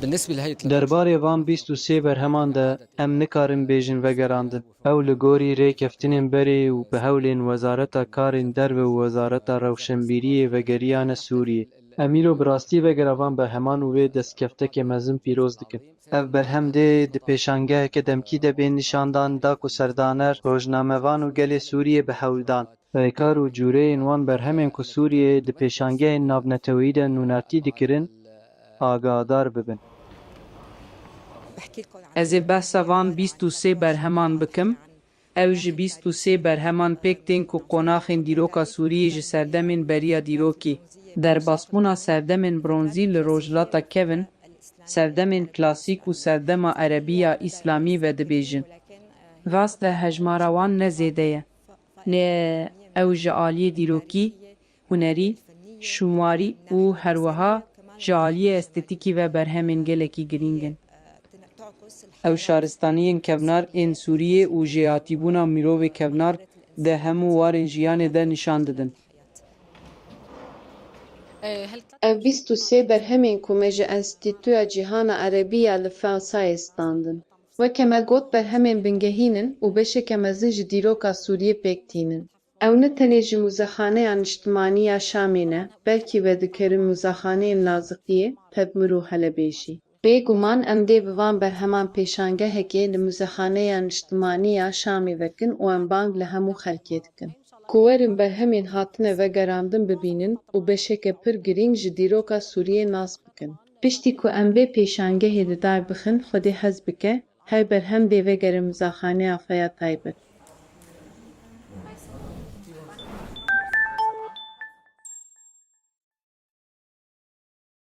Derbarê van 23 berheman de em nikarin bêjin vegerandin. Ew li gorî rêkeftinên berê û bi hewlên Wezareta Karên Derve û Wezareta Rewşenbîriyê vegeriyane Sûriyê. Em îro bi rastî vegera van berheman û vê destkeftekê mezin pîroz dikin. Ev berhem dê di pêşangeheke demkî de bên nîşandan da ku serdaner, rojnamevan û gelê Sûriyê bi hewl dan. Rêkar û cûreyên wan berhemên ku Sûriyê di pêşangehên navnetewî de nûnertî dikirin, agadar bibin. Ez ê behsa van 23 berheman bikim. Ew ji 23 berheman pêk tên ku qonaxên dîroka Sûriyê ji serdemên beriya dîrokê, derbasbûna serdemên bronzî li rojhilata kevin, serdemên klasîk û serdema Erebiya Îslamî vedibêjin. Rast e hejmara wan ne zêde ye. Lê ew ji aliyê dîrokî, hunerî, şûmarî û herwiha ji aliyê estêtîkî ve berhemên gelekî girîng in. Ew şaristaniyên kevnar ên Sûriyê û jêhatîbûna mirovê kevnar di hemû warên jiyanê de nîşan didin. Ev 23 berhemên ku me ji Enstîtuya Cîhana Erebiya li Fransayê standin. Weke me got berhemên bingehînin û beşeke mezin ji dîroka Sûriyê pêk tînin. Ew ne tenê ji mûzexaneya niştimanî ya Şamê ne, belkî vedikirin mûzexaneyên Lazikiyê, Tebmûr û Helebê jî. Bêguman em dê bi van berheman pêşangehekê li mûzexaneya niştimanî ya Şamê vekin û em bang li hemû xelkê dikin. Ku werin berhemên hatine vegerandin bibînin û beşeke pir girîng ji dîroka Sûriyê nas bikin. Piştî ku em vê pêşangehê li dar bixin, Xwedê hez bike, her berhem dê vegere mûzexaneya xwe ya taybet.